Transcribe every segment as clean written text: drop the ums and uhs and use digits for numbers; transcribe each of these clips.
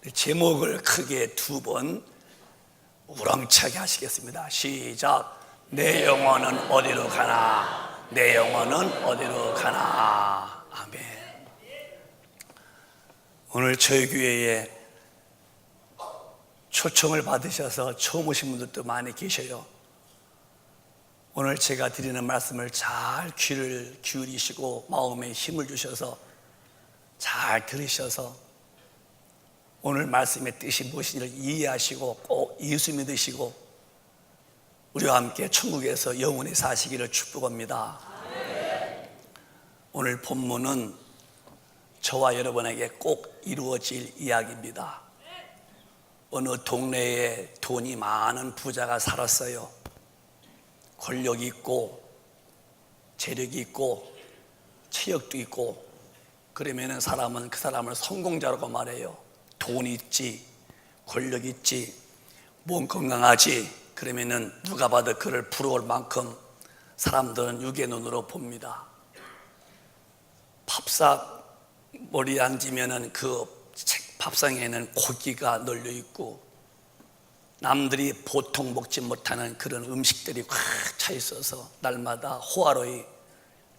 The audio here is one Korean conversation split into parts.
제목을 크게 두 번 우렁차게 하시겠습니다. 시작. 내 영혼은 어디로 가나, 내 영혼은 어디로 가나. 아멘. 오늘 저희 교회에 초청을 받으셔서 처음 오신 분들도 많이 계셔요. 오늘 제가 드리는 말씀을 잘 귀를 기울이시고 마음에 힘을 주셔서 잘 들으셔서 오늘 말씀의 뜻이 무엇인지를 이해하시고 꼭 예수 믿으시고 우리와 함께 천국에서 영원히 사시기를 축복합니다. 오늘 본문은 저와 여러분에게 꼭 이루어질 이야기입니다. 어느 동네에 돈이 많은 부자가 살았어요. 권력이 있고 재력이 있고 체력도 있고, 그러면 사람은 그 사람을 성공자라고 말해요. 돈이 있지, 권력이 있지, 몸 건강하지, 그러면은 누가 봐도 그를 부러울 만큼 사람들은 육의 눈으로 봅니다. 밥상 머리에 앉으면은 그 밥상에는 고기가 널려 있고 남들이 보통 먹지 못하는 그런 음식들이 꽉 차 있어서 날마다 호화로이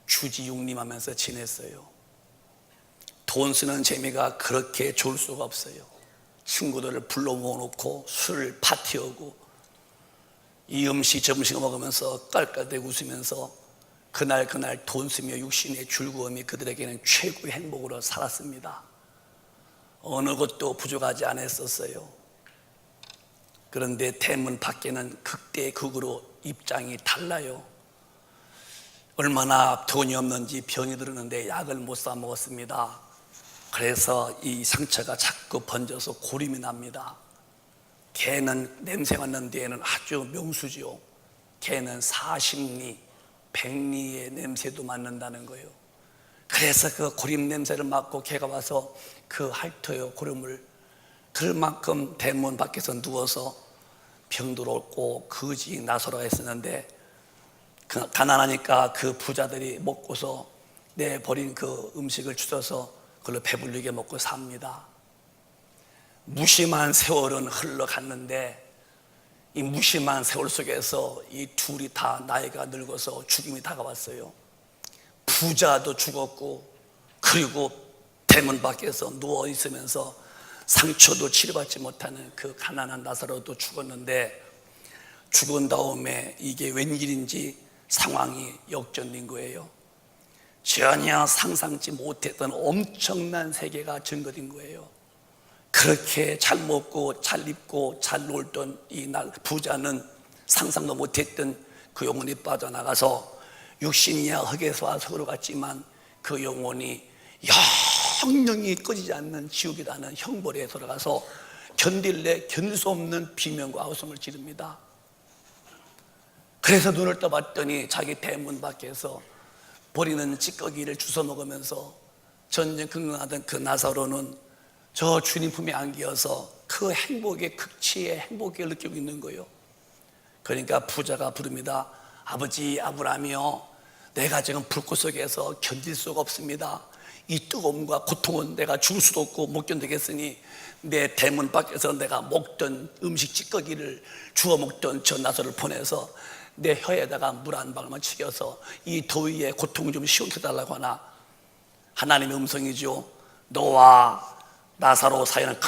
주지육림하면서 지냈어요. 돈 쓰는 재미가 그렇게 좋을 수가 없어요. 친구들을 불러 모아놓고 술 파티하고 이 음식 저 음식 먹으면서 깔깔대고 웃으면서 그날 돈 쓰며 육신의 즐거움이 그들에게는 최고의 행복으로 살았습니다. 어느 것도 부족하지 않았었어요. 그런데 대문 밖에는 극대극으로 입장이 달라요. 얼마나 돈이 없는지 병이 들었는데 약을 못 사 먹었습니다. 그래서 이 상처가 자꾸 번져서 고림이 납니다. 개는 냄새 맡는 데에는 아주 명수죠. 개는 40리, 100리의 냄새도 맡는다는 거예요. 그래서 그 고림 냄새를 맡고 개가 와서 그 핥어요, 고름을. 그만큼 대문 밖에서 누워서 병들었고 거지 나서라가 있었는데, 가난하니까 그 부자들이 먹고서 내버린 그 음식을 주셔서 그걸로 배불리게 먹고 삽니다. 무심한 세월은 흘러갔는데 이 무심한 세월 속에서 이 둘이 다 나이가 늙어서 죽음이 다가왔어요. 부자도 죽었고, 그리고 대문 밖에서 누워 있으면서 상처도 치료받지 못하는 그 가난한 나사로도 죽었는데, 죽은 다음에 이게 웬일인지 상황이 역전된 거예요. 전혀 상상치 못했던 엄청난 세계가 증거된 거예요. 그렇게 잘 먹고 잘 입고 잘 놀던 이 부자는 상상도 못했던 그 영혼이 빠져나가서 육신이야 흙에서 와서 흙으로 갔지만 그 영혼이 영영이 꺼지지 않는 지옥이라는 형벌에 들어가서 견딜 수 없는 비명과 아우성을 지릅니다. 그래서 눈을 떠봤더니 자기 대문 밖에서 버리는 찌꺼기를 주워 먹으면서 전쟁 근거하던 그 나사로는 저 주님 품에 안기어서 그 행복의 극치의 행복을 느끼고 있는 거예요. 그러니까 부자가 부릅니다. 아버지 아브라함이요, 내가 지금 불꽃 속에서 견딜 수가 없습니다. 이 뜨거움과 고통은 내가 죽을 수도 없고 못 견디겠으니 내 대문 밖에서 내가 먹던 음식 찌꺼기를 주워 먹던 저 나사로를 보내서 내 혀에다가 물 한 방울만 치겨서 이 더위에 고통 좀 시원해달라고 하나. 하나님의 음성이죠. 너와 나사로 사이는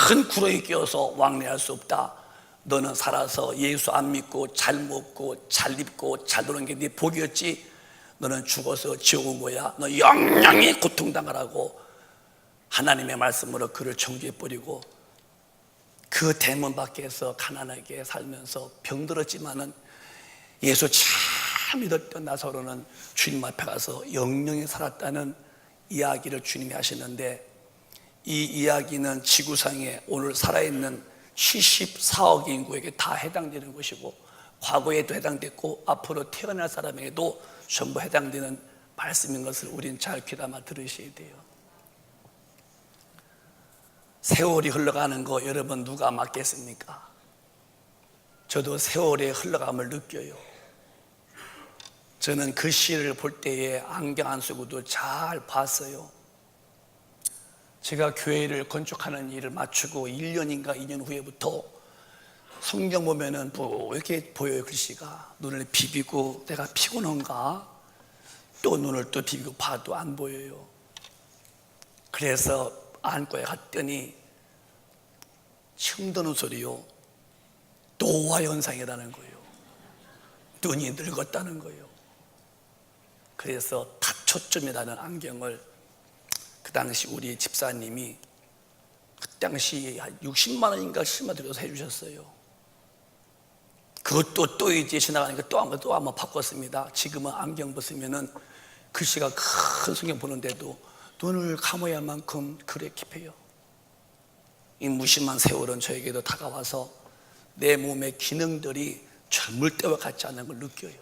큰 구렁이 끼어서 왕래할 수 없다. 너는 살아서 예수 안 믿고 잘 먹고 잘 입고 잘 노는 게 네 복이었지. 너는 죽어서 지옥 온 거야. 너 영영이 고통당하라고 하나님의 말씀으로 그를 정죄해버리고 그 대문 밖에서 가난하게 살면서 병들었지만은 예수 참 믿었던 나사로는 주님 앞에 가서 영영히 살았다는 이야기를 주님이 하시는데, 이 이야기는 지구상에 오늘 살아있는 74억 인구에게 다 해당되는 것이고, 과거에도 해당됐고 앞으로 태어날 사람에게도 전부 해당되는 말씀인 것을 우리는 잘 귀담아 들으셔야 돼요. 세월이 흘러가는 거 여러분 누가 막겠습니까? 저도 세월의 흘러감을 느껴요. 저는 그 시를 볼 때에 안경 안 쓰고도 잘 봤어요. 제가 교회를 건축하는 일을 마치고 1년인가 2년 후에부터 성경 보면은 뭐 이렇게 보여요. 글씨가 눈을 비비고 내가 피곤한가 또 눈을 또 비비고 봐도 안 보여요. 그래서 안과에 갔더니 침 드는 소리요, 노화 현상이라는 거예요. 눈이 늙었다는 거예요. 그래서 다초점이라는 안경을 그 당시 우리 집사님이 그 당시 한 60만 원인가 70만 원 들여서 해주셨어요. 그것도 또 이제 지나가니까 또 한번 바꿨습니다. 지금은 안경 벗으면은 글씨가 큰 성경 보는데도 눈을 감아야 할 만큼 그래 깊어요. 이 무심한 세월은 저에게도 다가와서 내 몸의 기능들이 젊을 때와 같지 않은 걸 느껴요.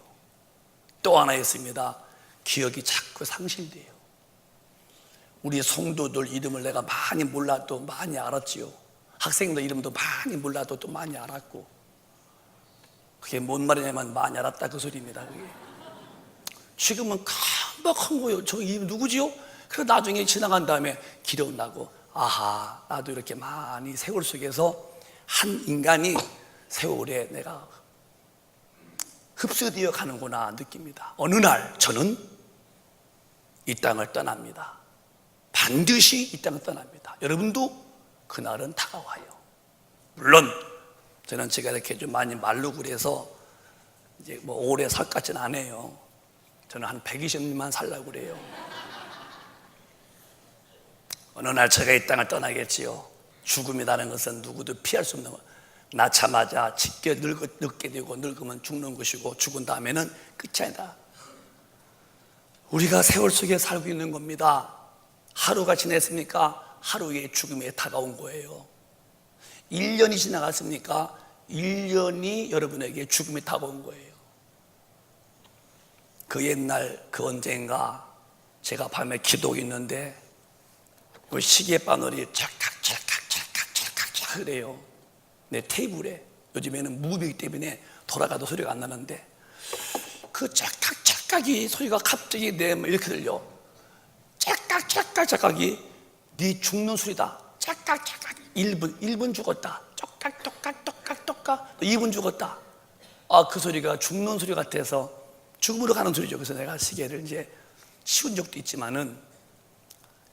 또 하나 있습니다. 기억이 자꾸 상실돼요. 우리 성도들 이름을 내가 많이 몰라도 많이 알았지요. 학생들 이름도 많이 몰라도 또 많이 알았고, 그게 뭔 말이냐면 많이 알았다 그 소리입니다. 그게 지금은 깜박한 거예요. 저 이름 누구지요? 그래서 나중에 지나간 다음에 기억나고, 아하, 나도 이렇게 많이 세월 속에서 한 인간이 세월에 내가 흡수되어 가는구나 느낍니다. 어느 날 저는 이 땅을 떠납니다. 반드시 이 땅을 떠납니다. 여러분도 그날은 다가와요. 물론 저는 제가 이렇게 좀 많이 말르고 그래서 이제 뭐 오래 살 것 같지는 않아요. 저는 한 120년만 살려고 그래요. 어느 날 제가 이 땅을 떠나겠지요. 죽음이라는 것은 누구도 피할 수 없는 것. 낳자마자 짙게 늙게 되고 늙으면 죽는 것이고 죽은 다음에는 끝이 아니다. 우리가 세월 속에 살고 있는 겁니다. 하루가 지났습니까? 하루에 죽음에 다가온 거예요. 1년이 지나갔습니까? 1년이 여러분에게 죽음에 다가온 거예요. 그 옛날 그 언젠가 제가 밤에 기도하고 있는데 그 시계 바늘이 찰칵 그래요. 내 테이블에. 요즘에는 무비기 때문에 돌아가도 소리가 안 나는데 그 찰칵이 소리가 갑자기 내 이렇게 들려. 찰칵이 네 죽는 소리다. 찰칵 1분 죽었다. 똑깍 2분 죽었다. 아, 그 소리가 죽는 소리 같아서 죽음으로 가는 소리죠. 그래서 내가 시계를 이제 치운 적도 있지만은,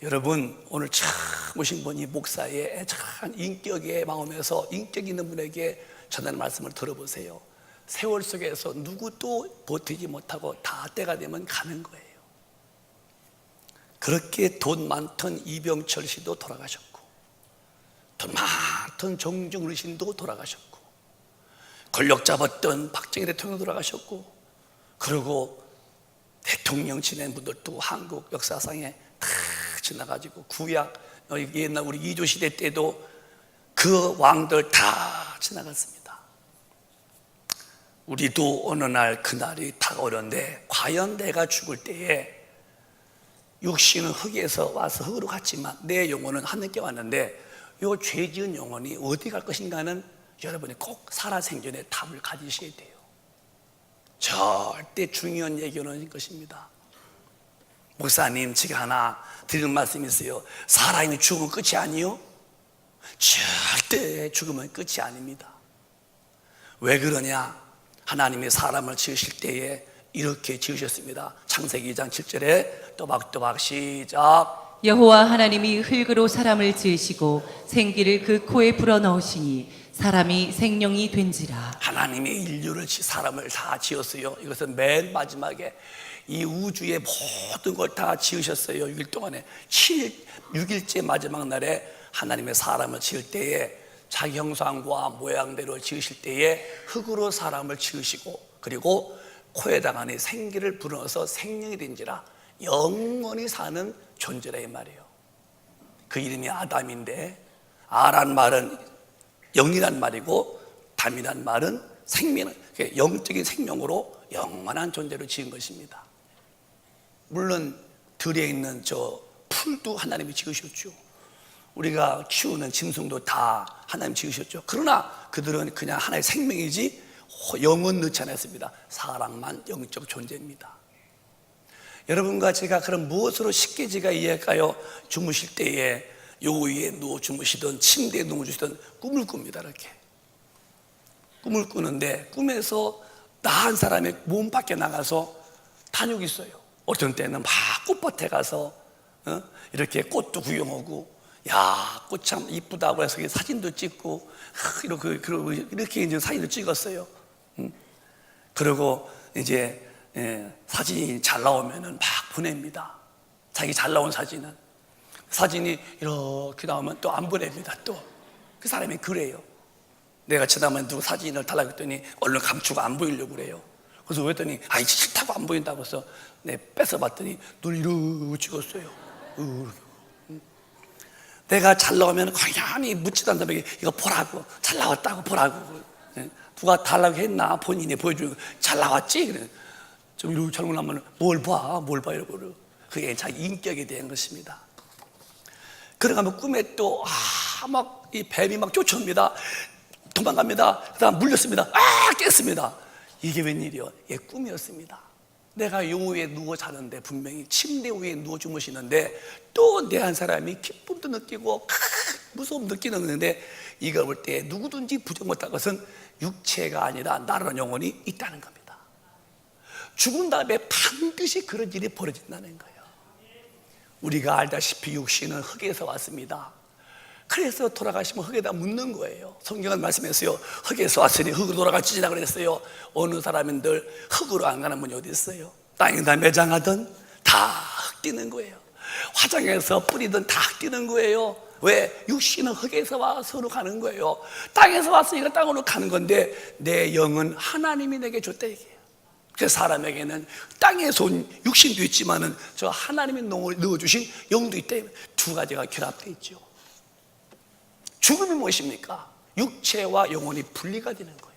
여러분 오늘 참 오신 분이 목사의 참 인격의 마음에서 인격 있는 분에게 전하는 말씀을 들어보세요. 세월 속에서 누구도 버티지 못하고 다 때가 되면 가는 거예요. 그렇게 돈 많던 이병철 씨도 돌아가셨고, 돈 많던 정정 어르신도 돌아가셨고, 권력 잡았던 박정희 대통령 돌아가셨고, 그리고 대통령 지낸 분들도 한국 역사상에 다 지나가지고, 구약 옛날 우리 이조 시대 때도 그 왕들 다 지나갔습니다. 우리도 어느 날 그날이 다가오는데, 과연 내가 죽을 때에 육신은 흙에서 와서 흙으로 갔지만 내 영혼은 하늘께 왔는데, 이 죄 지은 영혼이 어디 갈 것인가는 여러분이 꼭 살아생전에 답을 가지셔야 돼요. 절대 중요한 얘기는 것입니다. 목사님, 제가 하나 드리는 말씀이 있어요. 사람이 죽으면 끝이 아니요? 절대 죽으면 끝이 아닙니다. 왜 그러냐? 하나님이 사람을 지으실 때에 이렇게 지으셨습니다. 창세기 2장 7절에 또박또박 시작. 여호와 하나님이 흙으로 사람을 지으시고 생기를 그 코에 불어넣으시니 사람이 생명이 된지라. 하나님이 인류를 사람을 다 지었어요. 이것은 맨 마지막에 이 우주의 모든 걸 다 지으셨어요. 6일 동안에 6일째 마지막 날에 하나님의 사람을 지을 때에 자기 형상과 모양대로 지으실 때에 흙으로 사람을 지으시고, 그리고 코에다가 생기를 불어넣어서 생명이 된지라, 영원히 사는 존재라 이 말이에요. 그 이름이 아담인데, 아란 말은 영이란 말이고 담이란 말은 생명, 영적인 생명으로 영원한 존재로 지은 것입니다. 물론 들에 있는 저 풀도 하나님이 지으셨죠. 우리가 키우는 짐승도 다 하나님 지으셨죠. 그러나 그들은 그냥 하나의 생명이지 영은 넣지 않았습니다. 사랑만 영적 존재입니다. 여러분과 제가 그럼 무엇으로 쉽게 제가 이해할까요? 주무실 때에 요 위에 누워 주무시던 침대에 누워 주시던 꿈을 꿉니다. 이렇게 꿈을 꾸는데 꿈에서 나 한 사람의 몸 밖에 나가서 다니고 있어요. 어떤 때는 막 꽃밭에 가서 이렇게 꽃도 구경하고, 야, 꽃 참 이쁘다고 해서 사진도 찍고, 이렇게 이제 사진도 찍었어요. 그리고 이제 사진이 잘 나오면은 막 보냅니다. 자기 잘 나온 사진이 이렇게 나오면 또 안 보냅니다. 또 그 사람이 그래요. 내가 지나면 누구 사진을 달라고 했더니 얼른 감추고 안 보이려고 그래요. 그래서 왜 했더니 아이 싫다고 안 보인다고 해서 뺏어봤더니 눈을 이러고 찍었어요. 내가 잘 나오면 그냥 묻지도 않다면 이거 보라고, 잘 나왔다고 보라고. 누가 달라고 했나 본인이 보여주고 잘 나왔지? 그래. 좀 이러고 잘못 나면 뭘 봐 이러고. 그게 자기 인격에 대한 것입니다. 그러가면 꿈에 또 막 이 뱀이 막 쫓아옵니다. 도망갑니다. 그다음 물렸습니다. 깼습니다. 이게 웬일이요? 예, 꿈이었습니다. 내가 요 위에 누워 자는데, 분명히 침대 위에 누워 주무시는데 또 내 한 사람이 기쁨도 느끼고 무서움 느끼는데, 이걸 볼 때 누구든지 부정 못할 것은 육체가 아니라 나라는 영혼이 있다는 겁니다. 죽은 다음에 반드시 그런 일이 벌어진다는 거예요. 우리가 알다시피 육신은 흙에서 왔습니다. 그래서 돌아가시면 흙에다 묻는 거예요. 성경은 말씀했어요. 흙에서 왔으니 흙으로 돌아가시리라 그랬어요. 어느 사람인들 흙으로 안 가는 분이 어디 있어요? 땅에다 매장하던 다 흙 뛰는 거예요. 화장해서 뿌리든 다 흙 뛰는 거예요. 왜? 육신은 흙에서 와서로 가는 거예요. 땅에서 왔으니까 땅으로 가는 건데, 내 영은 하나님이 내게 줬다 얘기해요. 그래서 사람에게는 땅에서 온 육신도 있지만은 저 하나님이 넣어주신 영도 있다. 두 가지가 결합되어 있죠. 죽음이 무엇입니까? 육체와 영혼이 분리가 되는 거예요.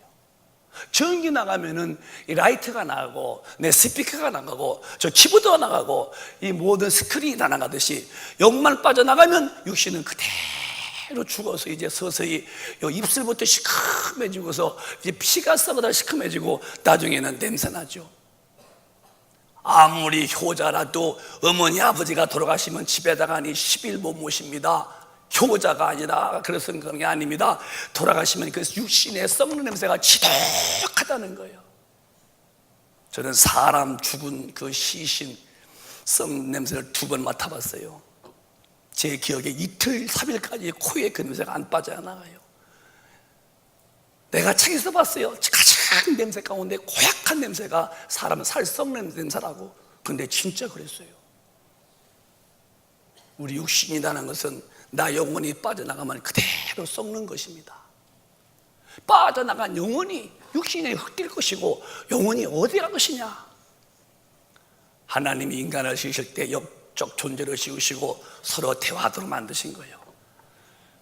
전기 나가면은 이 라이트가 나가고, 내 스피커가 나가고, 저 키보드가 나가고, 이 모든 스크린이 다 나가듯이 영만 빠져나가면 육신은 그대로 죽어서 이제 서서히 입술부터 시큼해지고서 이제 피가 썩어다 시큼해지고, 나중에는 냄새나죠. 아무리 효자라도 어머니 아버지가 돌아가시면 집에다가 10일 못 모십니다. 효자가 아니라 그래서 그런 게 아닙니다. 돌아가시면 그 육신의 썩는 냄새가 지독하다는 거예요. 저는 사람 죽은 그 시신 썩는 냄새를 2번 맡아봤어요. 제 기억에 이틀 3일까지 코에 그 냄새가 안 빠져나가요. 내가 책에서 봤어요. 가장 냄새 가운데 고약한 냄새가 사람 살 썩는 냄새라고. 근데 진짜 그랬어요. 우리 육신이라는 것은 나 영혼이 빠져나가면 그대로 썩는 것입니다. 빠져나간 영혼이 육신에 흙될 것이고, 영혼이 어디 갈 것이냐? 하나님이 인간을 지으실 때 영적 존재를 지으시고 서로 대화하도록 만드신 거예요.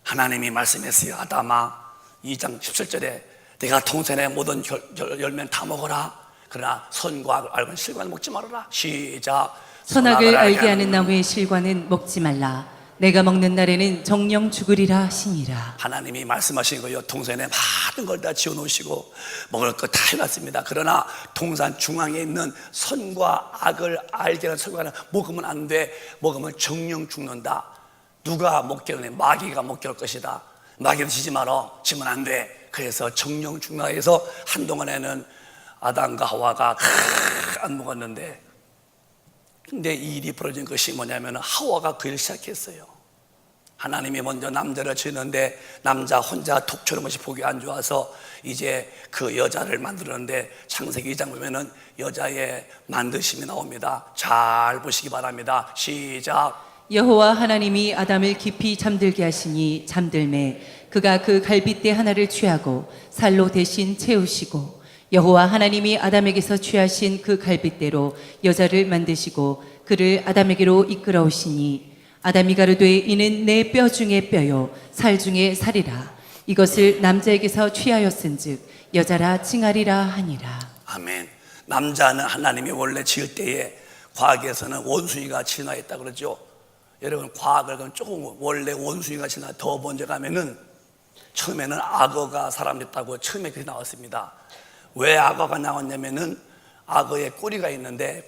하나님이 말씀했어요. 아담아, 2장 17절에 내가 동산의 모든 열매는 다 먹어라. 그러나 선과 악을 알고는 실과는 먹지 말아라. 시작. 선악을 알게 하는 나무의 실과는 먹지 말라. 내가 먹는 날에는 정령 죽으리라 하시니라. 하나님이 말씀하신 거예요. 동산에 많은 걸 다 지어놓으시고 먹을 거 다 해놨습니다. 그러나 동산 중앙에 있는 선과 악을 알게 하는 선과는 먹으면 안 돼. 먹으면 정령 죽는다. 누가 먹게 하네? 마귀가 먹게 할 것이다. 마귀는 지지 마라. 지면 안 돼. 그래서 정령 죽는다 해서 한동안에는 아담과 하와가 안 먹었는데, 근데 이 일이 벌어진 것이 뭐냐면 하와가 그 일을 시작했어요. 하나님이 먼저 남자를 지었는데 남자 혼자 독초는 것이 보기 안 좋아서 이제 그 여자를 만들었는데, 창세기 2장 보면은 여자의 만드심이 나옵니다. 잘 보시기 바랍니다. 시작. 여호와 하나님이 아담을 깊이 잠들게 하시니 잠들매 그가 그 갈빗대 하나를 취하고 살로 대신 채우시고, 여호와 하나님이 아담에게서 취하신 그 갈빗대로 여자를 만드시고 그를 아담에게로 이끌어오시니, 아담이 가로되 이는 내 뼈 중에 뼈요 살 중에 살이라. 이것을 남자에게서 취하였은즉 여자라 칭하리라 하니라. 아멘. 남자는 하나님이 원래 지을 때에 과학에서는 원숭이가 진화했다 그러죠. 여러분, 과학을 그럼 조금 원래 원숭이가 진화 더 먼저 가면은 처음에는 악어가 사람 됐다고 처음에 그렇게 나왔습니다. 왜 악어가 나왔냐면은 악어의 꼬리가 있는데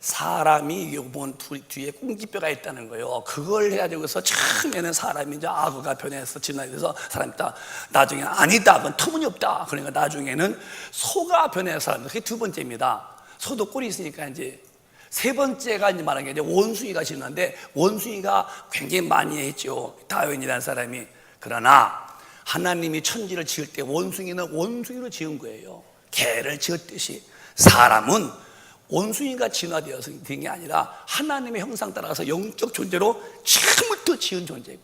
사람이 요번 뒤에 꽁지뼈가 있다는 거예요. 그걸 해가지고서 처음에는 사람이 이제 악어가 변해서 진화가 돼서 사람이 다 나중에 아니다, 그건 터무니없다. 그러니까 나중에는 소가 변해서 사람. 그게 두 번째입니다. 소도 꼴이 있으니까 이제 세 번째가 이제 말하는 게 이제 원숭이가 진화인데 원숭이가 굉장히 많이 했죠. 다윈이라는 사람이. 그러나 하나님이 천지를 지을 때 원숭이는 원숭이로 지은 거예요. 개를 지었듯이 사람은 원숭이가 진화되어서 된 게 아니라 하나님의 형상 따라서 영적 존재로 처음부터 지은 존재고,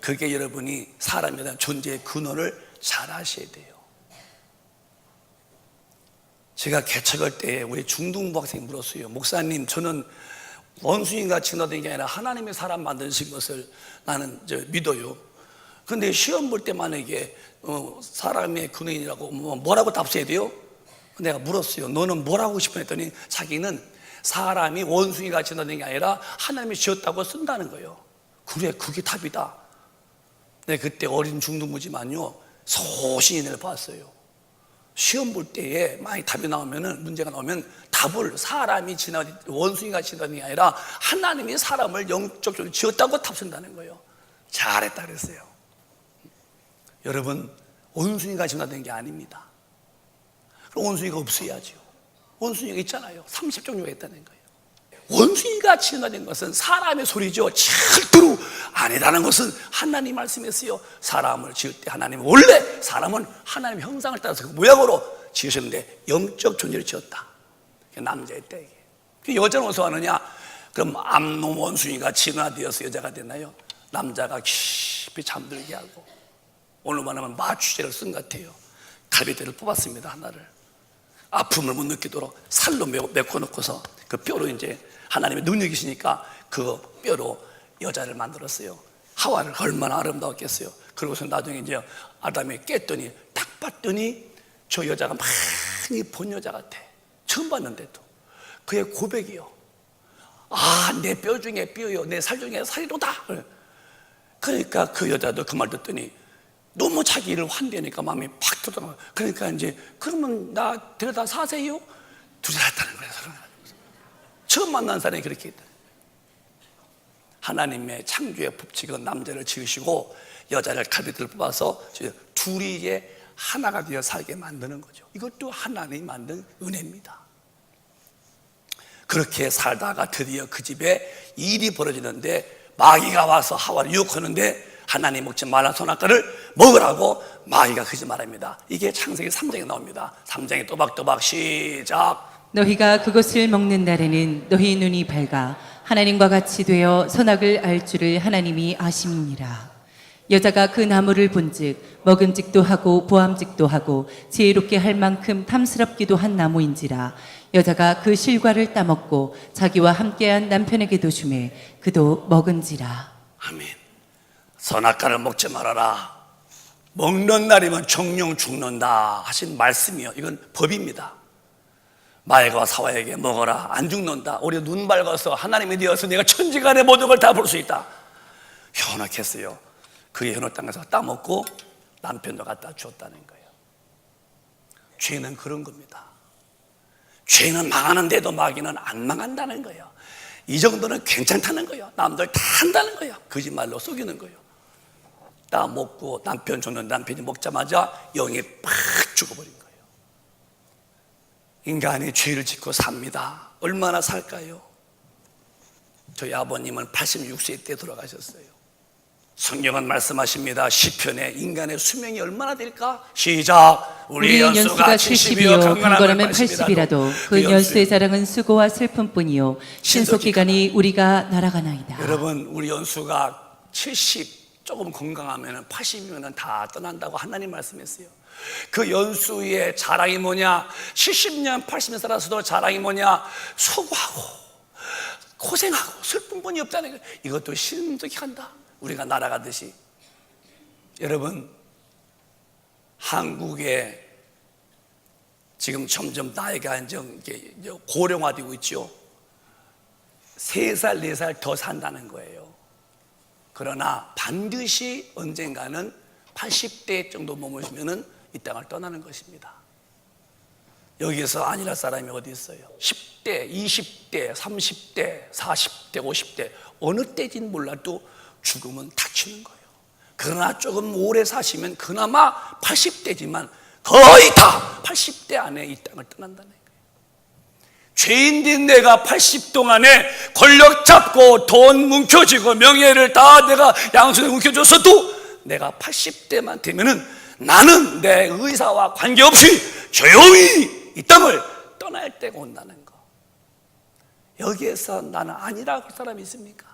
그게 여러분이 사람에 대한 존재의 근원을 잘 아셔야 돼요. 제가 개척할 때 우리 중등부 학생이 물었어요. 목사님, 저는 원숭이가 진화된 게 아니라 하나님의 사람 만드신 것을 나는 믿어요. 근데 시험 볼 때 만약에 사람의 근원이라고 뭐라고 답해야 돼요? 내가 물었어요. 너는 뭘 하고 싶어 했더니 자기는 사람이 원숭이가 진화된 게 아니라 하나님이 지었다고 쓴다는 거예요. 그래, 그게 답이다. 네, 그때 어린 중등부지만요, 소신을 봤어요. 시험 볼 때에 많이 답이 나오면은, 문제가 나오면 답을 사람이 원숭이가 진화된 게 아니라 하나님이 사람을 영적으로 지었다고 답 쓴다는 거예요. 잘했다 그랬어요. 여러분, 원숭이가 진화된 게 아닙니다. 원숭이가 없어야죠. 원숭이가 있잖아요. 30종류가 있다는 거예요. 원숭이가 진화된 것은 사람의 소리죠. 절대로 아니라는 것은 하나님 말씀했어요. 사람을 지을 때 하나님, 원래 사람은 하나님의 형상을 따라서 그 모양으로 지으셨는데 영적 존재를 지었다. 남자였다 이게. 여자는 어디서 하느냐? 그럼 암놈 원숭이가 진화되어서 여자가 됐나요? 남자가 깊이 잠들게 하고, 오늘 말하면 마취제를 쓴 것 같아요. 갈비뼈를 뽑았습니다. 하나를. 아픔을 못 느끼도록 살로 메꿔 놓고서 그 뼈로 이제 하나님의 능력이시니까 그 뼈로 여자를 만들었어요. 하와를 얼마나 아름다웠겠어요. 그러고서 나중에 이제 아담이 깼더니 딱 봤더니 저 여자가 많이 본 여자 같아. 처음 봤는데도. 그의 고백이요. 아, 내 뼈 중에 뼈요, 내 살 중에 살이로다. 그러니까 그 여자도 그 말 듣더니 너무 자기를 환대하니까 마음이 팍 터져나와요. 그러니까 이제, 그러면 나 데려다 사세요? 둘이 했다는 거예요. 처음 만난 사람이 그렇게 했다. 하나님의 창조의 법칙은 남자를 지으시고 여자를 갈비뼈를 뽑아서 둘이 이제 하나가 되어 살게 만드는 거죠. 이것도 하나님이 만든 은혜입니다. 그렇게 살다가 드디어 그 집에 일이 벌어지는데 마귀가 와서 하와를 유혹하는데 하나님 먹지 말라 선악과를 먹으라고 마귀가 그러지 말합니다. 이게 창세기 3장에 나옵니다. 3장에 또박또박 시작. 너희가 그것을 먹는 날에는 너희 눈이 밝아 하나님과 같이 되어 선악을 알 줄을 하나님이 아심이니라. 여자가 그 나무를 본즉 먹음직도 하고 보암직도 하고 지혜롭게 할 만큼 탐스럽기도 한 나무인지라. 여자가 그 실과를 따먹고 자기와 함께한 남편에게도 주매 그도 먹은지라. 아멘. 선악과를 먹지 말아라. 먹는 날이면 정령 죽는다 하신 말씀이요. 이건 법입니다. 마귀와 사와에게 먹어라, 안 죽는다. 우리 눈 밝아서 하나님이 되어서 내가 천지간의 모든 걸 다 볼 수 있다. 현혹했어요. 그 현혹 땅에서 따먹고 남편도 갖다 주었다는 거예요. 죄는 그런 겁니다. 죄는 망하는데도 마귀는 안 망한다는 거예요. 이 정도는 괜찮다는 거예요. 남들 다 한다는 거예요. 거짓말로 속이는 거예요. 따먹고 남편 줬는데 남편이 먹자마자 영이 팍 죽어버린 거예요. 인간이 죄를 짓고 삽니다. 얼마나 살까요? 저희 아버님은 86세 때 돌아가셨어요. 성경은 말씀하십니다. 시편에 인간의 수명이 얼마나 될까? 시작. 우리 연수가 70이요 강건하면 80이라도 그 연수의 자랑은 수고와 슬픔뿐이요 신속기간이 우리가 날아가나이다. 여러분, 우리 연수가 70 조금 건강하면 80이면 다 떠난다고 하나님 말씀했어요. 그 연수의 자랑이 뭐냐? 70년 80년 살아서도 자랑이 뭐냐? 수고하고 고생하고 슬픔뿐이 없다는 거예요. 이것도 신속히 한다. 우리가 날아가듯이. 여러분, 한국에 지금 점점 나이가 이제 고령화되고 있죠. 3살, 4살 더 산다는 거예요. 그러나 반드시 언젠가는 80대 정도 머무시면은 이 땅을 떠나는 것입니다. 여기에서 아니랄 사람이 어디 있어요? 10대 10대, 20대, 30대, 40대, 50대 어느 때인지는 몰라도 죽음은 닥치는 거예요. 그러나 조금 오래 사시면 그나마 80대지만 거의 다 80대 안에 이 땅을 떠난다는 거예요. 죄인된 내가 80 동안에 권력 잡고 돈 뭉켜쥐고 명예를 다 내가 양손에 뭉켜줬어도 내가 80대만 되면은 나는 내 의사와 관계없이 조용히 이 땅을 떠날 때가 온다는 거. 여기에서 나는 아니라고 할 사람이 있습니까?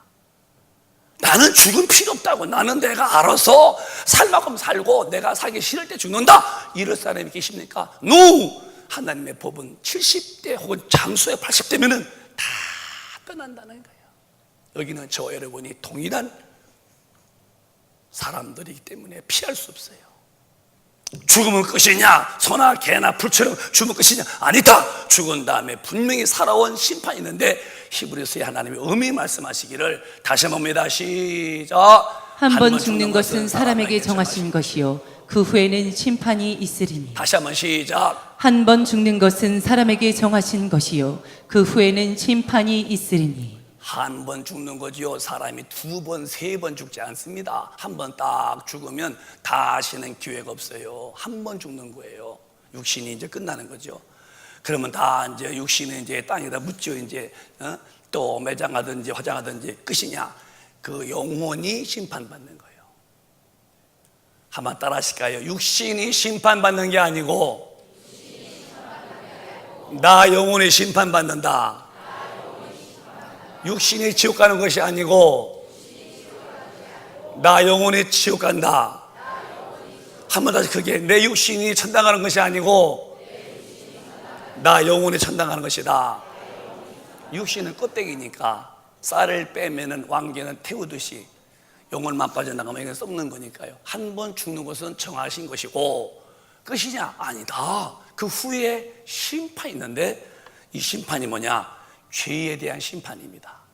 나는 죽음 필요 없다고, 나는 내가 알아서 살 만큼 살고 내가 살기 싫을 때 죽는다, 이럴 사람이 계십니까? No! 하나님의 법은 70대 혹은 장수의 80대면은 다 떠난다는 거예요. 여기는 저와 여러분이 동일한 사람들이기 때문에 피할 수 없어요. 죽음은 끝이냐? 소나 개나 풀처럼 죽음은 끝이냐? 아니다. 죽은 다음에 분명히 살아온 심판이 있는데 히브리서의 하나님이 엄히 말씀하시기를 다시 한번 봅니다. 시작. 한 번 죽는 것은 사람에게 정하신 것이요 그 후에는 심판이 있으리니. 다시 한번 시작. 한 번 죽는 것은 사람에게 정하신 것이요 그 후에는 심판이 있으리니. 한 번 죽는 거지요. 사람이 두 번, 세 번 죽지 않습니다. 한 번 딱 죽으면 다시는 기회가 없어요. 한 번 죽는 거예요. 육신이 이제 끝나는 거죠. 그러면 다 이제 육신은 이제 땅에다 묻죠. 이제 또 매장하든지 화장하든지 끝이냐? 그 영혼이 심판받는 거예요. 한번 따라 하실까요? 육신이 심판받는 게 아니고 나 영혼이 심판받는다. 육신이 지옥 가는 것이 아니고 나 영혼이 지옥 간다. 한 번 다시 크게, 내 육신이 천당 가는 것이 아니고 나 영혼이 천당 가는 것이다. 육신은 껍데기니까 쌀을 빼면은 왕개는 태우듯이 영혼만 빠져나가면 이건 썩는 거니까요. 한 번 죽는 것은 정하신 것이고 끝이냐? 아니다. 그 후에 심판이 있는데 이 심판이 뭐냐? 죄에 대한 심판입니다.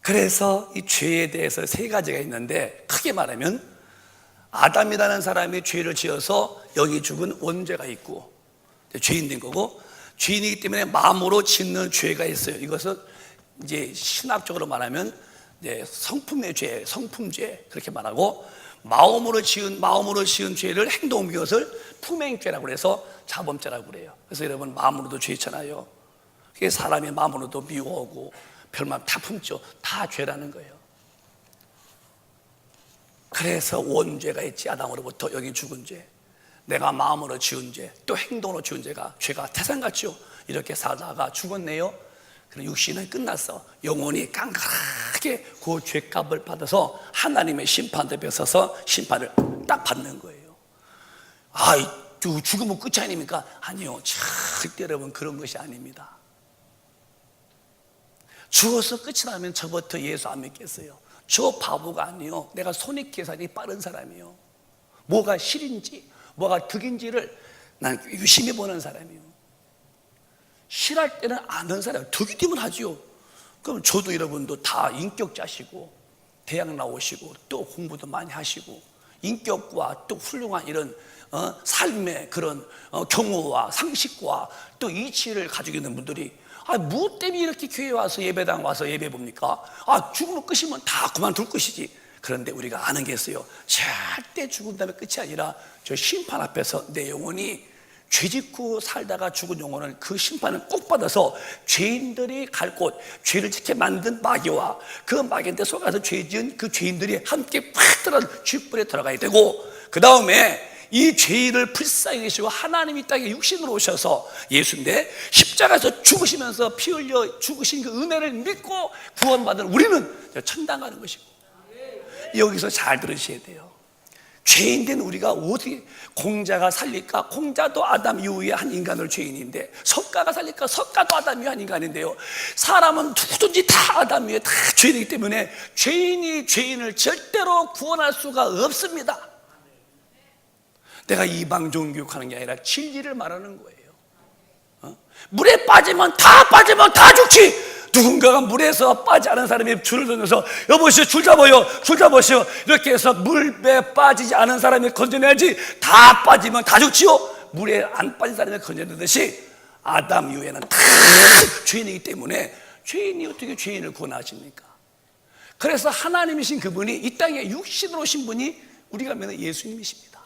그래서 이 죄에 대해서 세 가지가 있는데 크게 말하면 아담이라는 사람이 죄를 지어서 여기 죽은 원죄가 있고 죄인 된 거고, 죄인이기 때문에 마음으로 짓는 죄가 있어요. 이것은 이제 신학적으로 말하면 이제 성품의 죄, 성품죄 그렇게 말하고, 마음으로 지은 죄를 행동 옮긴 것을 품행죄라고 해서 자범죄라고 그래요. 그래서 여러분 마음으로도 죄 있잖아요. 그게 사람이 마음으로도 미워하고 별말 다 품죠. 다 죄라는 거예요. 그래서 원죄가 있지. 아담으로부터 여기 죽은 죄, 내가 마음으로 지은 죄, 또 행동으로 지은 죄가 죄가 태산같죠. 이렇게 살다가 죽었네요. 그럼 육신은 끝났어. 영혼이 깡그랗게 그 죄값을 받아서 하나님의 심판 앞에 서서 심판을 딱 받는 거예요. 죽으면 끝이 아닙니까? 아니요, 절대 여러분 그런 것이 아닙니다. 죽어서 끝이 나면 저부터 예수 안 믿겠어요. 저 바보가 아니요, 내가 손익계산이 빠른 사람이요. 뭐가 실인지 뭐가 득인지를 난 유심히 보는 사람이요. 실할 때는 아는 사람, 득이 되면 하지요. 그럼 저도 여러분도 다 인격자시고 대학 나오시고 또 공부도 많이 하시고 인격과 또 훌륭한 이런 삶의 그런 경우와 상식과 또 이치를 가지고 있는 분들이 뭐 때문에 이렇게 교회 와서 예배당 와서 예배 봅니까? 죽으면 끝이면 다 그만둘 것이지. 그런데 우리가 아는 게 있어요. 절대 죽은 다음에 끝이 아니라 저 심판 앞에서 내 영혼이 죄짓고 살다가 죽은 영혼은 그 심판을 꼭 받아서 죄인들이 갈 곳, 죄를 짓게 만든 마귀와 그 마귀한테 속아서 죄 지은 그 죄인들이 함께 팍 들어 쥐뿔에 들어가야 되고, 그 다음에 이 죄인을 불쌍히 계시고 하나님이 땅에 육신으로 오셔서 예수인데 십자가에서 죽으시면서 피 흘려 죽으신 그 은혜를 믿고 구원받은 우리는 천당 가는 것이고, 여기서 잘 들으셔야 돼요. 죄인 된 우리가 어떻게, 공자가 살릴까? 공자도 아담 이후에 한 인간을 죄인인데, 석가가 살릴까? 석가도 아담 이후에 한 인간인데요. 사람은 누구든지 다 아담 이후에 다 죄인이기 때문에 죄인이 죄인을 절대로 구원할 수가 없습니다. 내가 이방 종교육하는 게 아니라 진리를 말하는 거예요. 물에 빠지면 다 죽지. 누군가가 물에서 빠지 않은 사람이 줄을 던져서 여보시오 줄 잡아요, 줄 잡으시오, 이렇게 해서 물에 빠지지 않은 사람이 건져내야지. 다 빠지면 다 죽지요. 물에 안 빠진 사람이 건져내듯이 아담 이후에는 다 죄인이기 때문에 죄인이 어떻게 죄인을 구원하십니까? 그래서 하나님이신 그분이 이 땅에 육신으로 오신 분이 우리가 믿는 예수님이십니다.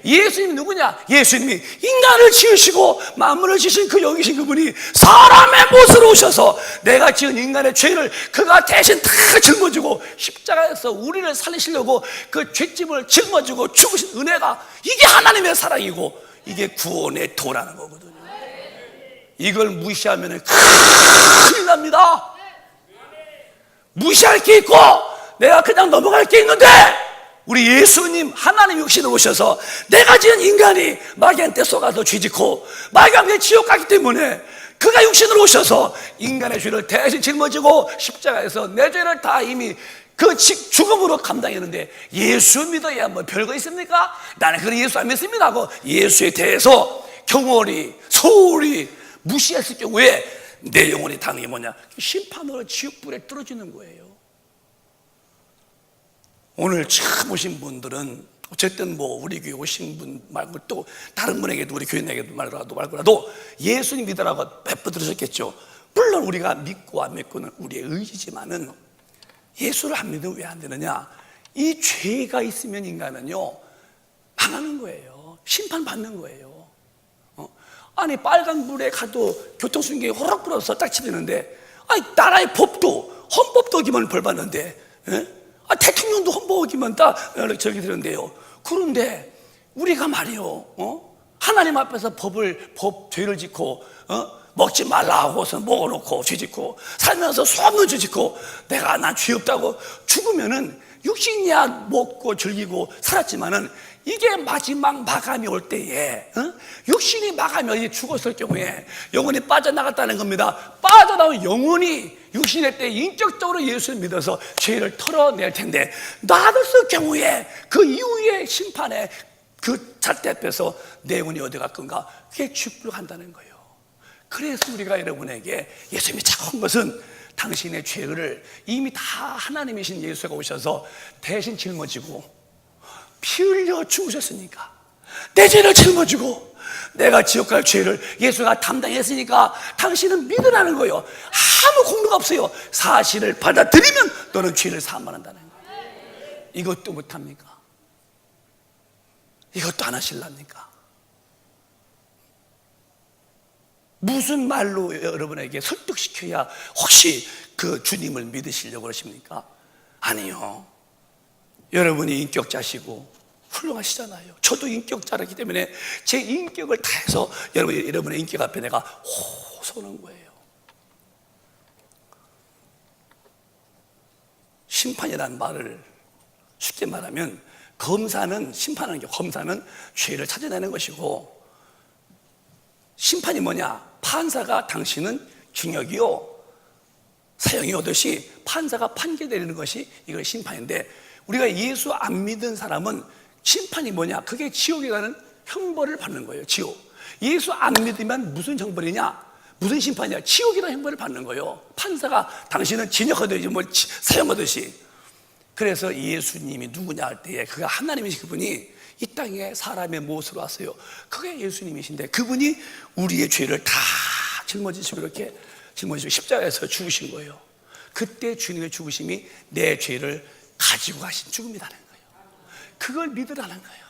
예수님이 누구냐? 예수님이 인간을 지으시고 만물을 지으신 그 영이신 그분이 사람의 모습으로 오셔서 내가 지은 인간의 죄를 그가 대신 다 짊어지고 십자가에서 우리를 살리시려고 그 죄짐을 짊어지고 죽으신 은혜가, 이게 하나님의 사랑이고 이게 구원의 도라는 거거든요. 이걸 무시하면 큰일 납니다. 무시할 게 있고 내가 그냥 넘어갈 게 있는데, 우리 예수님 하나님 육신으로 오셔서 내가 지은 인간이 마귀한테 속아서 죄짓고 마귀한테 지옥 가기 때문에 그가 육신으로 오셔서 인간의 죄를 대신 짊어지고 십자가에서 내 죄를 다 이미 그 죽음으로 감당했는데, 예수 믿어야 뭐 별거 있습니까? 나는 그런 예수 안 믿습니다 하고 예수에 대해서 경홀히 소홀히 무시했을 경우에 내 영혼이 당연히 뭐냐? 심판으로 지옥불에 떨어지는 거예요. 오늘 처음 오신 분들은 어쨌든 뭐 우리 교회 오신 분 말고 또 다른 분에게도, 우리 교인에게도 말고라도 예수님 믿으라고 몇 번 들으셨겠죠. 물론 우리가 믿고 안 믿고는 우리의 의지지만은 예수를 안 믿으면 왜 안 되느냐? 이 죄가 있으면 인간은요 망하는 거예요. 심판받는 거예요. 아니 빨간불에 가도 교통순경이 호락 불어서 딱 치는데, 아니 나라의 법도 헌법도 어기면 벌 받는데, 대통령도 헌법 어기면 딱 저기 되는데요. 그런데 우리가 말이요, 하나님 앞에서 죄를 짓고, 먹지 말라 하고서 먹어놓고 죄 짓고, 살면서 수없는 죄 짓고, 난 죄 없다고 죽으면은 육신이야 먹고 즐기고 살았지만은 이게 마지막 마감이 올 때에, 육신이 마감이 죽었을 경우에 영혼이 빠져나갔다는 겁니다. 빠져나온 영혼이 육신의 때 인격적으로 예수를 믿어서 죄를 털어낼 텐데, 놔뒀을 경우에 그 이후의 심판에 그 잣대 앞에서 내 영혼이 어디 갈 건가? 그게 죽불로 간다는 거예요. 그래서 우리가 여러분에게 예수님이 착한 것은 당신의 죄를 이미 다 하나님이신 예수가 오셔서 대신 짊어지고 피 흘려 죽으셨으니까, 내 죄를 짊어지고 내가 지옥 갈 죄를 예수가 담당했으니까 당신은 믿으라는 거예요. 아무 공로가 없어요. 사실을 받아들이면 너는 죄를 사함받는다는 거예요. 이것도 못합니까? 이것도 안 하실랍니까? 무슨 말로 여러분에게 설득시켜야 혹시 그 주님을 믿으시려고 그러십니까? 아니요. 여러분이 인격자시고 훌륭하시잖아요. 저도 인격자라기 때문에 제 인격을 다해서 여러분의 인격 앞에 내가 호소하는 거예요. 심판이라는 말을 쉽게 말하면, 심판하는 게, 검사는 죄를 찾아내는 것이고, 심판이 뭐냐? 판사가 당신은 징역이요 사형이 오듯이 판사가 판결 내리는 것이 이걸 심판인데, 우리가 예수 안 믿은 사람은 심판이 뭐냐? 그게 지옥이라는 형벌을 받는 거예요. 지옥. 예수 안 믿으면 무슨 형벌이냐? 무슨 심판이냐? 지옥이라는 형벌을 받는 거예요. 판사가 당신은 징역하듯이 사형하듯이. 그래서 예수님이 누구냐 할 때에 그가 하나님이신 그분이 이 땅에 사람의 모습으로 왔어요. 그게 예수님이신데 그분이 우리의 죄를 다 짊어지시고 이렇게 짊어지시고 십자가에서 죽으신 거예요. 그때 주님의 죽으심이 내 죄를 가지고 가신 죽음이라는 거예요. 그걸 믿으라는 거예요.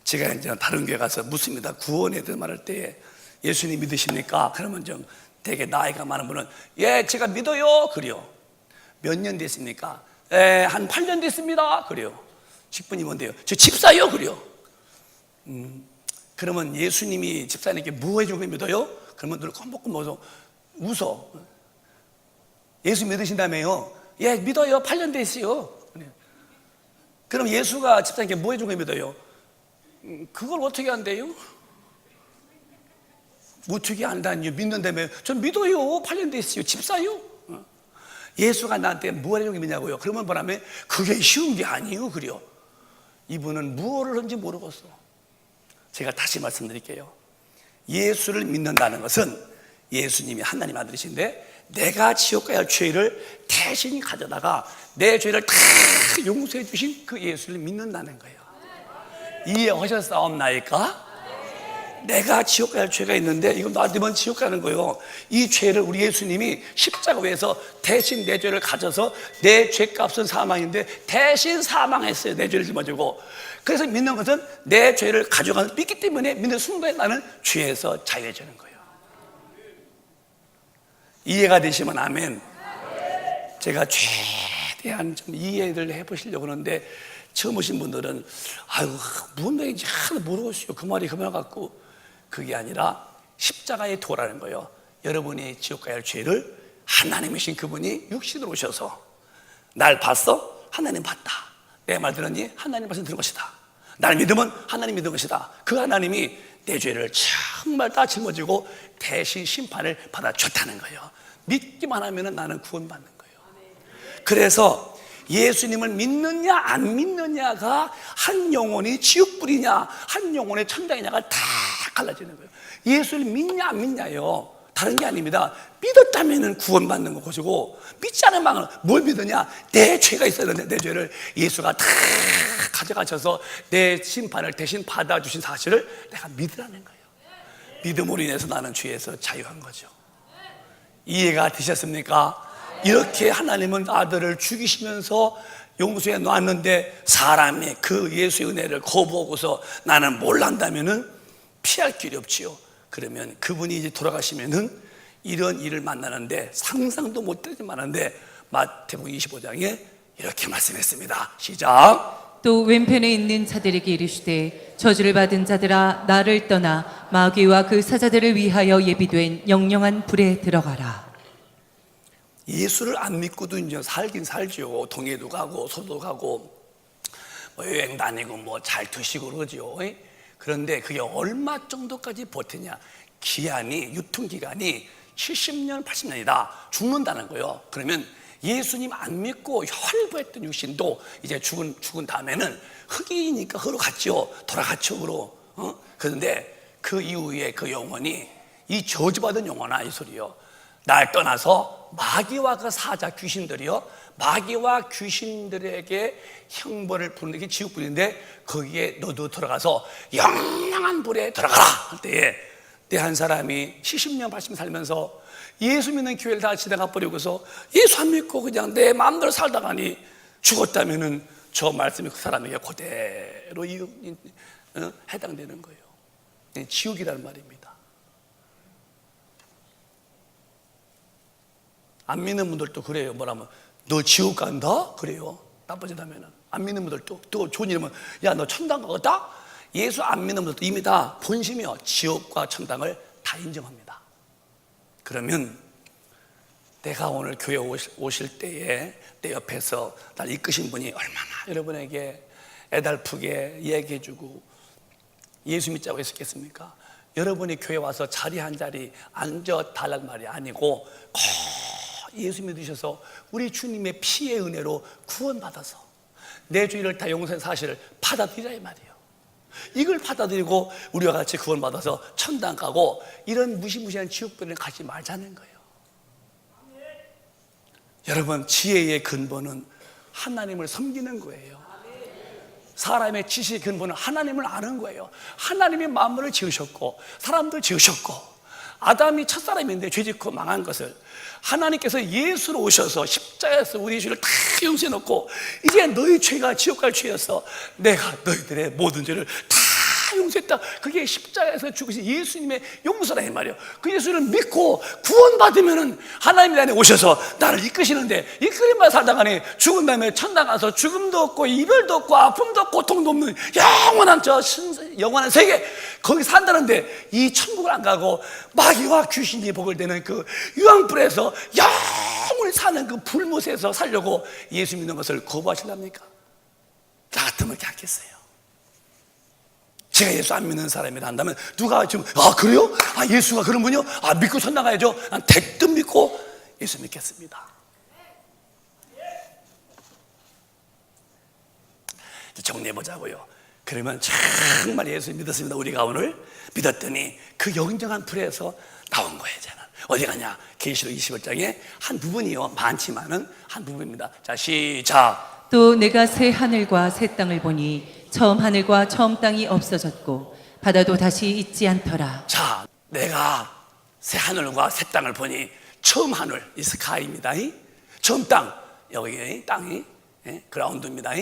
제가 이제 다른 교회 가서 묻습니다. 구원에 대해 말할 때 예수님 믿으십니까? 그러면 좀 되게 나이가 많은 분은 예, 제가 믿어요. 그래요. 몇 년 됐습니까? 한 8년 됐습니다. 그래요. 직분이 뭔데요? 저 집사요. 그래요. 그러면 예수님이 집사님께 뭐 해주고 믿어요? 그러면 눈을 껌뻑껌 웃어. 예수 믿으신다며요? 예, 믿어요. 8년 됐어요. 그럼 예수가 집사님께 뭐 해주고 믿어요? 그걸 어떻게 한대요? 어떻게 안다니요? 믿는다며요? 전 믿어요. 8년 됐어요. 집사요? 예수가 나한테 뭐 하려고 믿냐고요? 그러면 뭐라면 그게 쉬운 게 아니에요. 그래요. 이분은 무엇을 하는지 모르겠어. 제가 다시 말씀드릴게요. 예수를 믿는다는 것은 예수님이 하나님 아들이신데 내가 지옥 가야 할 죄를 대신 가져다가 내 죄를 다 용서해 주신 그 예수를 믿는다는 거예요. 이해하셨사옵나이까? 내가 지옥 갈 죄가 있는데 이거 놔두면 지옥 가는 거예요. 이 죄를 우리 예수님이 십자가 위에서 대신 내 죄를 가져서 내 죄값은 사망인데 대신 사망했어요. 내 죄를 짊어지고. 그래서 믿는 것은 내 죄를 가져가는 믿기 때문에 믿는 순간에 나는 죄에서 자유해지는 거예요. 이해가 되시면 아멘. 제가 최대한 좀 이해를 해보시려고 하는데 처음 오신 분들은 아유 무슨 말인지 하나도 모르겠어요. 그 말이 그 말 같고, 그게 아니라 십자가의 도라는 거예요. 여러분이 지옥 가야 할 죄를 하나님이신 그분이 육신으로 오셔서 날 봤어? 하나님 봤다. 내 말 들었니? 하나님 말씀 들은 것이다. 날 믿으면 하나님 믿은 것이다. 그 하나님이 내 죄를 정말 다 짊어지고 대신 심판을 받아줬다는 거예요. 믿기만 하면 나는 구원받는 거예요. 그래서 예수님을 믿느냐 안 믿느냐가 한 영혼이 지옥불이냐 한 영혼의 천당이냐가 다 갈라지는 거예요. 예수를 믿냐 안 믿냐요, 다른 게 아닙니다. 믿었다면 구원받는 것이고, 믿지 않은 마음은 뭘 믿느냐, 내 죄가 있었는데 내 죄를 예수가 다 가져가셔서 내 심판을 대신 받아주신 사실을 내가 믿으라는 거예요. 믿음으로 인해서 나는 죄에서 자유한 거죠. 이해가 되셨습니까? 이렇게 하나님은 아들을 죽이시면서 용서해 놨는데 사람이 그 예수의 은혜를 거부하고서 나는 몰란다면은 피할 길이 없지요. 그러면 그분이 이제 돌아가시면은 이런 일을 만나는데 상상도 못하지 만한데 마태복음 25장에 이렇게 말씀했습니다. 시작. 또 왼편에 있는 자들에게 이르시되 저주를 받은 자들아 나를 떠나 마귀와 그 사자들을 위하여 예비된 영영한 불에 들어가라. 예수를 안 믿고도 이제 살긴 살죠. 동해도 가고 서도 가고 뭐 여행 다니고 뭐 잘 드시고 그러죠. 그런데 그게 얼마 정도까지 버티냐, 기한이, 유통기간이 70년 80년이다 죽는다는 거예요. 그러면 예수님 안 믿고 혈부했던 육신도 이제 죽은 다음에는 흙이니까 흙으로 갔죠. 돌아갔죠. 흙으로. 그런데 그 이후에 그 영혼이 이 저주받은 영혼아, 이 소리요, 날 떠나서 마귀와 그 사자 귀신들이요, 마귀와 귀신들에게 형벌을 부르는 게 지옥불인데 거기에 너도 들어가서 영영한 불에 들어가라 할 때에 내 한 사람이 70년 80년 살면서 예수 믿는 교회를 다 지나가 버리고서 예수 안 믿고 그냥 내 마음대로 살다가니 죽었다면은 저 말씀이 그 사람에게 그대로 해당되는 거예요. 지옥이라는 말입니다. 안 믿는 분들도 그래요. 뭐라면 너 지옥 간다? 그래요. 나빠지다면은. 안 믿는 분들도 또 좋은 일이면 야 너 천당 가겠다? 예수 안 믿는 분들도 이미 다 본심이요, 지옥과 천당을 다 인정합니다. 그러면 내가 오늘 교회 오실 때에 내 옆에서 날 이끄신 분이 얼마나 여러분에게 애달프게 얘기해주고 예수 믿자고 했었겠습니까? 여러분이 교회 와서 자리 한 자리 앉아달라는 말이 아니고 꼭 예수 믿으셔서 우리 주님의 피의 은혜로 구원받아서 내 죄를 다 용서한 사실을 받아들이라 이 말이에요. 이걸 받아들이고 우리와 같이 구원받아서 천당 가고 이런 무시무시한 지옥불에 가지 말자는 거예요. 여러분, 지혜의 근본은 하나님을 섬기는 거예요. 사람의 지식의 근본은 하나님을 아는 거예요. 하나님이 만물을 지으셨고 사람들 지으셨고 아담이 첫사람인데 죄짓고 망한 것을 하나님께서 예수로 오셔서 십자가에서 우리 죄를 다 용서해 놓고 이제 너희 죄가 지옥 갈 죄였어, 내가 너희들의 모든 죄를 다 용서했다. 그게 십자가에서 죽으신 예수님의 용서라 이 말이에요. 그 예수를 믿고 구원받으면은 하나님이 나한테 오셔서 나를 이끄시는데 이끌림만 살다가니 죽은 다음에 천당 가서 죽음도 없고 이별도 없고 아픔도 없고 고통도 없는 영원한 영원한 세계, 거기 산다는데 이 천국을 안 가고 마귀와 귀신이 복을 되는 그 유황불에서 영원히 사는 그 불못에서 살려고 예수 믿는 것을 거부하실랍니까? 나 같으면 그렇게 하겠어요. 제가 예수 안 믿는 사람이라 한다면 누가 지금 그래요? 예수가 그런 분이요? 믿고 천당 가야죠. 난 대뜸 믿고 예수 믿겠습니다. 정리해보자고요. 그러면 정말 예수 믿었습니다. 우리가 오늘 믿었더니 그 영정한 불에서 나온 거예요. 저는 어디 가냐? 계시록 21장에 한 부분이요, 많지만은 한 부분입니다. 자, 시작. 또 내가 새 하늘과 새 땅을 보니 처음 하늘과 처음 땅이 없어졌고 바다도 다시 있지 않더라. 자, 내가 새 하늘과 새 땅을 보니 처음 하늘, 이 스카이입니다. 처음 땅, 여기 땅이 그라운드입니다.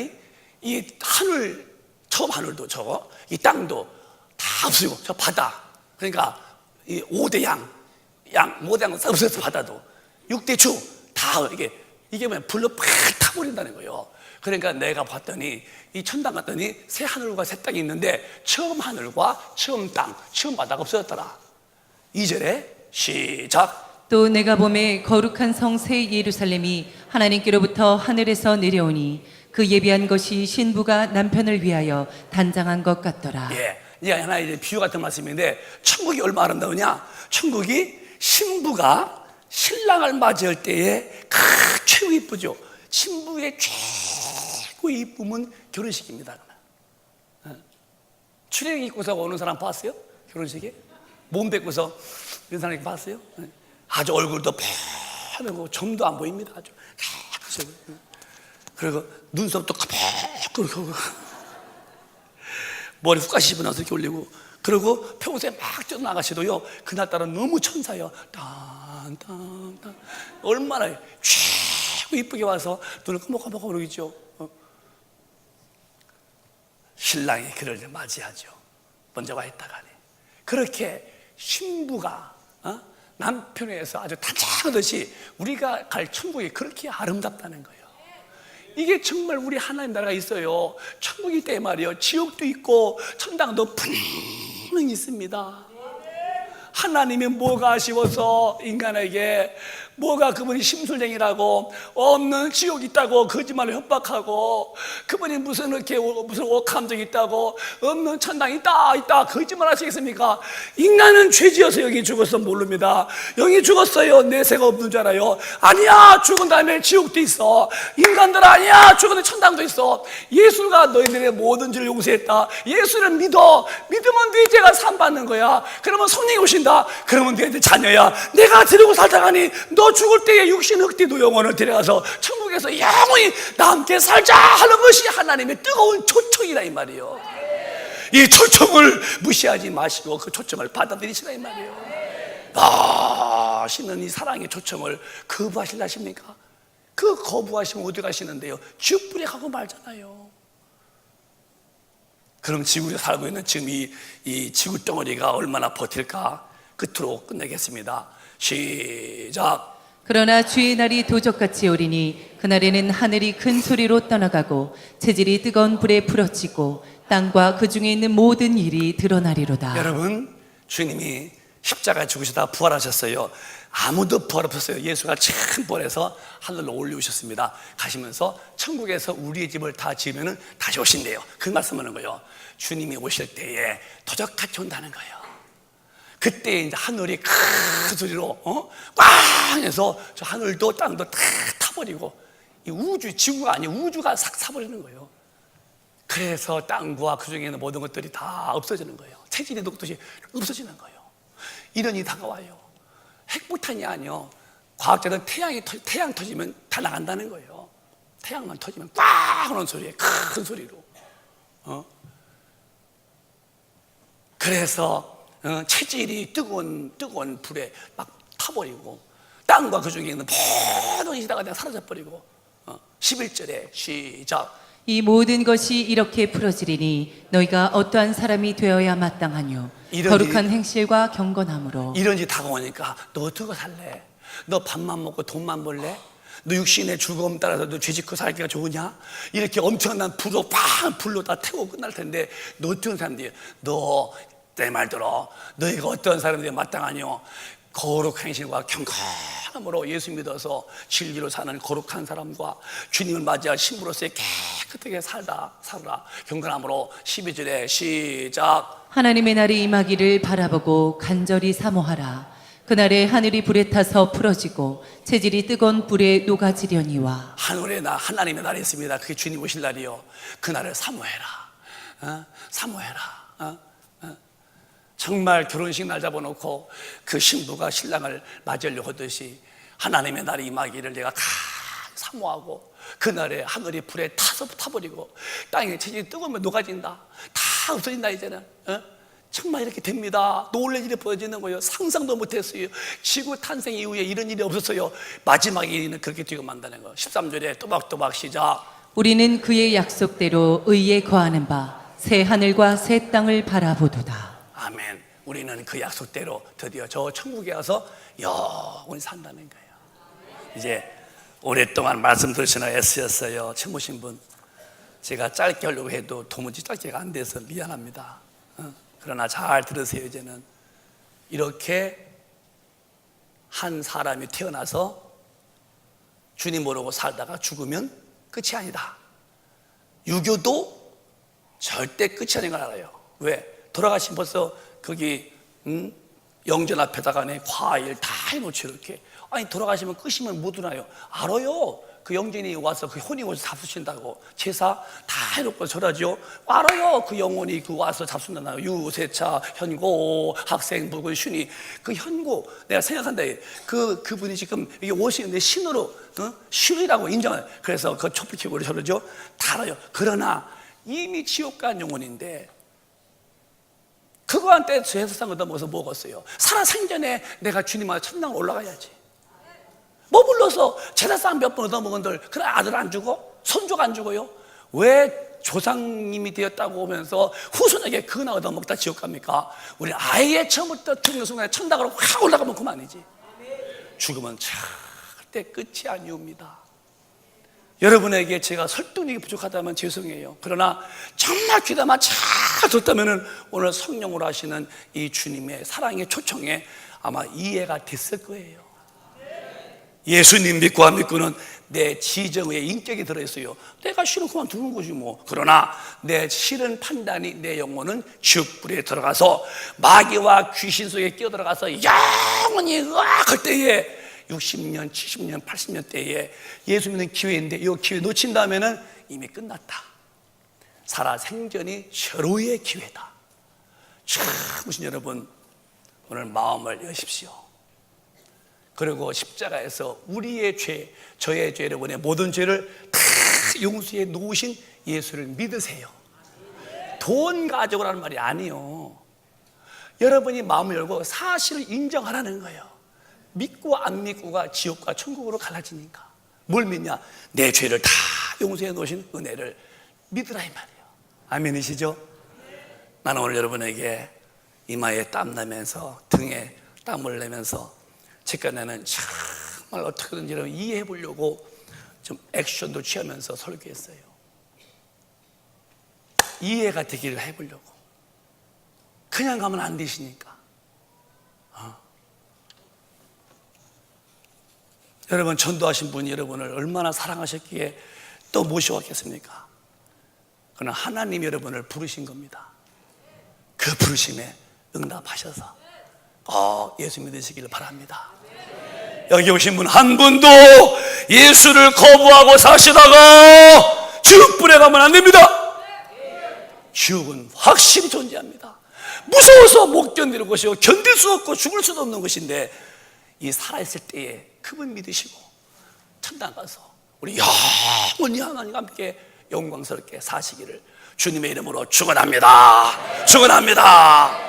이 하늘, 처음 하늘도 저거, 이 땅도 다 없어지고, 저 바다, 그러니까 이 5대 양 5대 양 없어졌어. 바다도 6대 주 다 이게 뭐야, 불로 팍 타버린다는 거예요. 그러니까 내가 봤더니 이 천당 갔더니 새 하늘과 새 땅이 있는데 처음 하늘과 처음 땅, 처음 바다가 없어졌더라. 2절에 시작. 또 내가 보매 거룩한 성 새 예루살렘이 하나님께로부터 하늘에서 내려오니 그 예비한 것이 신부가 남편을 위하여 단장한 것 같더라. 예, 이게 하나의 비유 같은 말씀인데, 천국이 얼마나 아름다우냐? 천국이 신부가 신랑을 맞이할 때에 최고 이쁘죠. 신부의 최고 이쁨은 결혼식입니다. 추리닝 입고서 오는 사람 봤어요? 결혼식에 몸 뱉고서 이런 사람 봤어요? 아주 얼굴도 파랗고 점도 안 보입니다. 아주 깨끗하고, 그리고 눈썹도 까맣고 머리 훅 가시 집어넣어서 이렇게 올리고, 그리고 평소에 막 뛰어나가시도요, 그날따라 너무 천사요. 딴딴딴 얼마나 최고 이쁘게 와서 눈을 끄먹끄먹 그러겠죠. 신랑이 그를 맞이하죠. 먼저 와 있다가니 그렇게 신부가 남편에서 아주 단장하듯이 우리가 갈 천국이 그렇게 아름답다는 거예요. 이게 정말 우리 하나님 나라가 있어요. 천국이 때 말이에요. 지옥도 있고 천당도 분명히 있습니다. 하나님이 뭐가 아쉬워서 인간에게, 뭐가 그분이 심술쟁이라고 없는 지옥이 있다고 거짓말을 협박하고, 그분이 무슨 감정이 있다고 없는 천당이 있다 거짓말 하시겠습니까? 인간은 죄지어서 영이 죽어서 모릅니다. 영이 죽었어요, 내세가 없는 줄 알아요. 아니야, 죽은 다음에 지옥도 있어. 인간들 아니야, 죽은 다음에 천당도 있어. 예수가 너희들의 모든 죄를 용서했다. 예수를 믿어. 믿으면 네 죄가 사함받는 거야. 그러면 성령이 오신다. 그러면 너희들 자녀야. 내가 데리고 살다가니 너 죽을 때에 육신 흑띠도 영혼을 데려가서 천국에서 영원히 나 함께 살자 하는 것이 하나님의 뜨거운 초청이라 이 말이에요. 이 초청을 무시하지 마시고 그 초청을 받아들이시라 이 말이에요. 맛있는 이 사랑의 초청을 거부하실라 하십니까? 그 거부하시면 어디 가시는데요? 지옥불에 가고 말잖아요. 그럼 지구에 살고 있는 지금 이 지구 덩어리가 얼마나 버틸까? 끝으로 끝내겠습니다. 시작. 그러나 주의 날이 도적같이 오리니 그날에는 하늘이 큰 소리로 떠나가고 체질이 뜨거운 불에 부러지고 땅과 그 중에 있는 모든 일이 드러나리로다. 여러분, 주님이 십자가에 죽으시다 부활하셨어요. 아무도 부활 없었어요. 예수가 참 부활해서 하늘로 올려오셨습니다. 가시면서 천국에서 우리의 집을 다 지으면 다시 오신대요. 그 말씀하는 거예요. 주님이 오실 때에 도적같이 온다는 거예요. 그때 이제 하늘이 큰 소리로 꽝 해서 저 하늘도 땅도 다 타버리고, 이 우주, 지구가 아니고 우주가 싹 타버리는 거예요. 그래서 땅과 그 중에 있는 모든 것들이 다 없어지는 거예요. 체질이 녹듯이 없어지는 거예요. 이런 일이 다가와요. 핵폭탄이 아니요. 과학자들은 태양 터지면 다 나간다는 거예요. 태양만 터지면 꽝 하는 소리에, 큰 소리로. 그래서 체질이 뜨거운 불에 막 타버리고, 땅과 그 중에 있는 모든 이다가 그냥 사라져버리고. 11절에 시작. 이 모든 것이 이렇게 풀어지리니 너희가 어떠한 사람이 되어야 마땅하뇨. 거룩한 행실과 경건함으로. 이런 일이 다가오니까 너 어떻게 살래? 너 밥만 먹고 돈만 벌래? 너 육신의 즐거움 따라서 너 죄짓고 살기가 좋으냐? 이렇게 엄청난 불로 다 태우고 끝날 텐데 너 어떤 사람들이야? 너 내 말 들어. 너희가 어떤 사람들이 마땅하뇨? 거룩한 행실과 경건함으로 예수 믿어서 진리로 사는 거룩한 사람과 주님을 맞이할 신부로서의 깨끗하게 살라. 경건함으로. 12절에 시작. 하나님의 날이 임하기를 바라보고 간절히 사모하라. 그날에 하늘이 불에 타서 풀어지고 체질이 뜨거운 불에 녹아지려니와. 하나님의 날이 있습니다. 그게 주님 오실 날이요. 그 날을 사모해라. 사모해라. 정말 결혼식 날 잡아놓고 그 신부가 신랑을 맞이하려고 하듯이 하나님의 날이 임하기를 내가 사모하고, 그날에 하늘이 불에 타버리고 땅에 체질이 뜨거우면 녹아진다. 다 없어진다. 이제는 정말 이렇게 됩니다. 놀랄 일이 벌어지는 거예요. 상상도 못했어요. 지구 탄생 이후에 이런 일이 없었어요. 마지막에 일은 그렇게 되고 만다는 거예요. 13절에 또박또박 시작. 우리는 그의 약속대로 의에 거하는 바 새 하늘과 새 땅을 바라보도다. 아멘. 우리는 그 약속대로 드디어 저 천국에 가서 영원히 산다는 거예요. 이제 오랫동안 말씀 들으시나 애쓰셨어요. 처음 오신 분, 제가 짧게 하려고 해도 도무지 짧게가 안 돼서 미안합니다. 그러나 잘 들으세요. 이제는 이렇게 한 사람이 태어나서 주님 모르고 살다가 죽으면 끝이 아니다. 유교도 절대 끝이 아닌 걸 알아요. 왜? 돌아가신 벌써 거기 영전 앞에다가 과일 다 해놓죠. 이렇게. 아니 돌아가시면 끝이면 못 오나요? 알아요. 그 영전이 와서 그 혼이 와서 잡수신다고. 제사 다 해놓고 절하죠. 알아요. 그 영혼이 그 와서 잡수는다고. 유세차, 현고, 학생, 묵은, 슌이. 그 현고 내가 생각한다. 그분이 지금 이게 오시는데 신으로 슌이라고 인정해요. 그래서 그 촛불 켜고 저러죠. 다 알아요. 그러나 이미 지옥 간 영혼인데 그거한테 제사상 얻어먹어서 먹었어요. 살아 생전에 내가 주님하고 천당 올라가야지. 뭐 불러서 제사상 몇 번 얻어먹은들 그래 아들 안 주고 손주가 안 주고요? 왜 조상님이 되었다고 하면서 후손에게 그나 얻어먹다 지옥 갑니까? 우리 아예 처음부터 죽는 순간에 천당으로 확 올라가면 그만이지. 죽으면 절대 끝이 아니옵니다. 여러분에게 제가 설득력이 부족하다면 죄송해요. 그러나 정말 귀담아 잘 듣다면 오늘 성령으로 하시는 이 주님의 사랑의 초청에 아마 이해가 됐을 거예요. 예수님 믿고 안 믿고는 내 지정의 인격이 들어있어요. 내가 싫은 그만두는 거지 뭐. 그러나 내 싫은 판단이 내 영혼은 지옥불에 들어가서 마귀와 귀신 속에 끼어들어가서 영원히 의악할 때에 60년, 70년, 80년 때에 예수 믿는 기회인데 이 기회 놓친다면 이미 끝났다. 살아 생전이 절호의 기회다. 참으신 여러분, 오늘 마음을 여십시오. 그리고 십자가에서 우리의 죄, 저의 죄, 여러분의 모든 죄를 다 용서해 놓으신 예수를 믿으세요. 돈 가져오라는 말이 아니에요. 여러분이 마음을 열고 사실을 인정하라는 거예요. 믿고 안 믿고가 지옥과 천국으로 갈라지니까. 뭘 믿냐? 내 죄를 다 용서해 놓으신 은혜를 믿으라 이 말이에요. 아멘이시죠? 나는 오늘 여러분에게 이마에 땀 나면서 등에 땀을 내면서 책간에는 정말 어떻게든지 여러분 이해해 보려고 좀 액션도 취하면서 설교했어요. 이해가 되기를 해보려고. 그냥 가면 안 되시니까. 여러분 전도하신 분이 여러분을 얼마나 사랑하셨기에 또 모셔왔겠습니까? 그러나 하나님이 여러분을 부르신 겁니다. 그 부르심에 응답하셔서 예수 믿으시기를 바랍니다. 여기 오신 분 한 분도 예수를 거부하고 사시다가 지옥불에 가면 안 됩니다. 지옥은 확실히 존재합니다. 무서워서 못 견디는 것이요 견딜 수 없고 죽을 수도 없는 것인데 이 살아있을 때에 그분 믿으시고 천당 가서 우리 영원히 하나님과 함께 영광스럽게 사시기를 주님의 이름으로 축원합니다. 축원합니다.